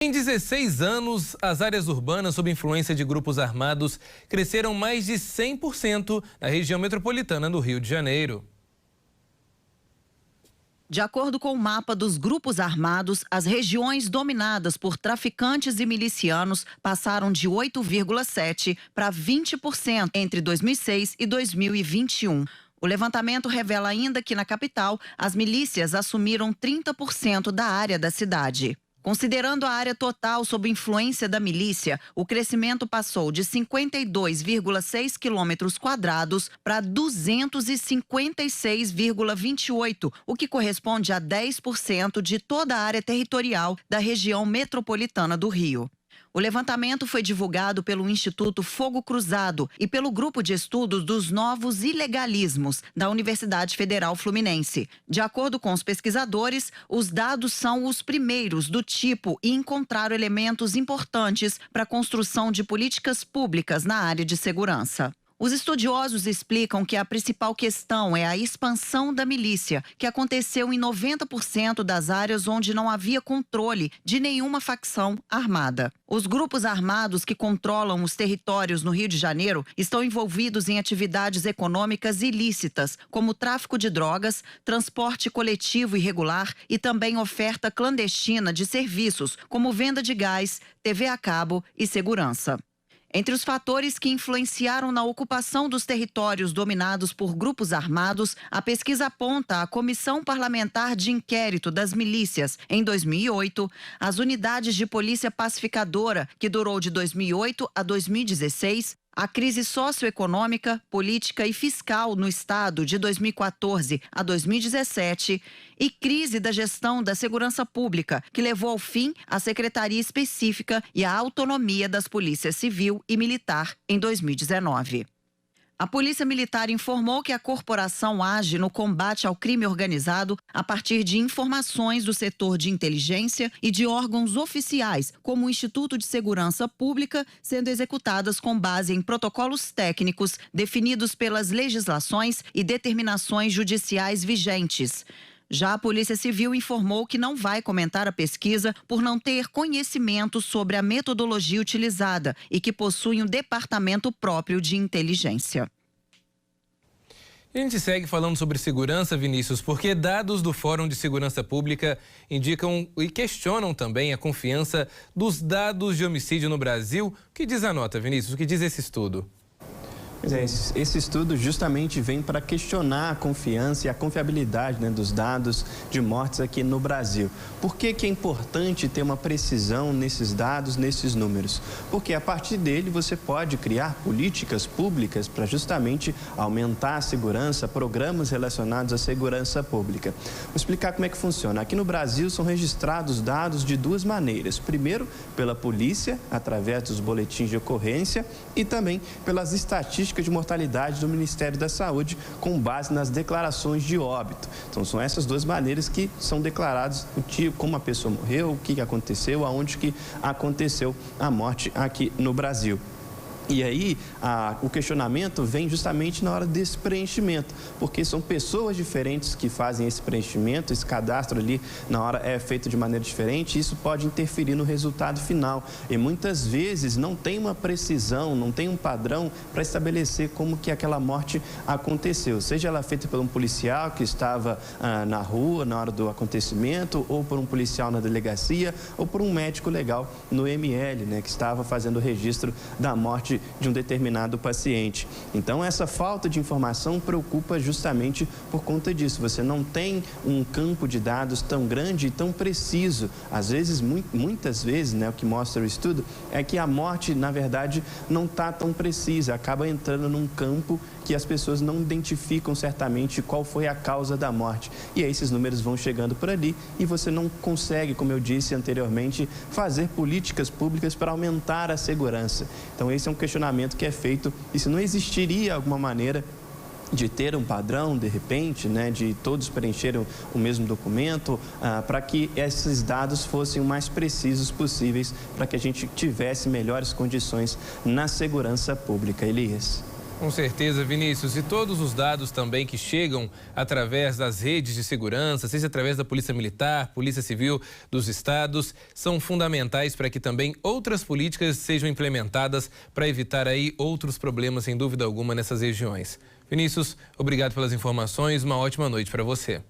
Em 16 anos, as áreas urbanas sob influência de grupos armados cresceram mais de 100% na região metropolitana do Rio de Janeiro. De acordo com o mapa dos grupos armados, as regiões dominadas por traficantes e milicianos passaram de 8,7% para 20% entre 2006 e 2021. O levantamento revela ainda que na capital, as milícias assumiram 30% da área da cidade. Considerando a área total sob influência da milícia, o crescimento passou de 52,6 quilômetros quadrados para 256,28, o que corresponde a 10% de toda a área territorial da região metropolitana do Rio. O levantamento foi divulgado pelo Instituto Fogo Cruzado e pelo Grupo de Estudos dos Novos Ilegalismos da Universidade Federal Fluminense. De acordo com os pesquisadores, os dados são os primeiros do tipo e encontraram elementos importantes para a construção de políticas públicas na área de segurança. Os estudiosos explicam que a principal questão é a expansão da milícia, que aconteceu em 90% das áreas onde não havia controle de nenhuma facção armada. Os grupos armados que controlam os territórios no Rio de Janeiro estão envolvidos em atividades econômicas ilícitas, como tráfico de drogas, transporte coletivo irregular e também oferta clandestina de serviços, como venda de gás, TV a cabo e segurança. Entre os fatores que influenciaram na ocupação dos territórios dominados por grupos armados, a pesquisa aponta a Comissão Parlamentar de Inquérito das Milícias, em 2008, as unidades de polícia pacificadora, que durou de 2008 a 2016, a crise socioeconômica, política e fiscal no estado de 2014 a 2017 e crise da gestão da segurança pública, que levou ao fim a secretaria específica e a autonomia das polícias civil e militar em 2019. A Polícia Militar informou que a corporação age no combate ao crime organizado a partir de informações do setor de inteligência e de órgãos oficiais, como o Instituto de Segurança Pública, sendo executadas com base em protocolos técnicos definidos pelas legislações e determinações judiciais vigentes. Já a Polícia Civil informou que não vai comentar a pesquisa por não ter conhecimento sobre a metodologia utilizada e que possui um departamento próprio de inteligência. E a gente segue falando sobre segurança, Vinícius, porque dados do Fórum de Segurança Pública indicam e questionam também a confiança dos dados de homicídio no Brasil. O que diz a nota, Vinícius? O que diz esse estudo? Pois é, esse estudo justamente vem para questionar a confiança e a confiabilidade, dos dados de mortes aqui no Brasil. Por que é importante ter uma precisão nesses dados, nesses números? Porque a partir dele você pode criar políticas públicas para justamente aumentar a segurança, programas relacionados à segurança pública. Vou explicar como é que funciona. Aqui no Brasil são registrados dados de duas maneiras. Primeiro, pela polícia, através dos boletins de ocorrência e também pelas estatísticas de mortalidade do Ministério da Saúde, com base nas declarações de óbito. Então, são essas duas maneiras que são declaradas o tipo, como a pessoa morreu, o que aconteceu, aonde que aconteceu a morte aqui no Brasil. E aí, o questionamento vem justamente na hora desse preenchimento, porque são pessoas diferentes que fazem esse preenchimento, esse cadastro ali na hora é feito de maneira diferente, e isso pode interferir no resultado final. E muitas vezes não tem uma precisão, não tem um padrão para estabelecer como que aquela morte aconteceu, seja ela feita por um policial que estava na rua na hora do acontecimento, ou por um policial na delegacia, ou por um médico legal no ML, que estava fazendo o registro da morte de um determinado paciente. Então, essa falta de informação preocupa justamente por conta disso. Você não tem um campo de dados tão grande e tão preciso. Às vezes, muitas vezes, o que mostra o estudo é que a morte, na verdade, não está tão precisa. Acaba entrando num campo que as pessoas não identificam certamente qual foi a causa da morte. E aí esses números vão chegando por ali e você não consegue, como eu disse anteriormente, fazer políticas públicas para aumentar a segurança. Então, esse é um questionamento que é feito, e se não existiria alguma maneira de ter um padrão, de repente, de todos preencherem o mesmo documento, para que esses dados fossem o mais precisos possíveis, para que a gente tivesse melhores condições na segurança pública. Elias. Com certeza, Vinícius. E todos os dados também que chegam através das redes de segurança, seja através da Polícia Militar, Polícia Civil dos estados, são fundamentais para que também outras políticas sejam implementadas para evitar aí outros problemas, sem dúvida alguma, nessas regiões. Vinícius, obrigado pelas informações. Uma ótima noite para você.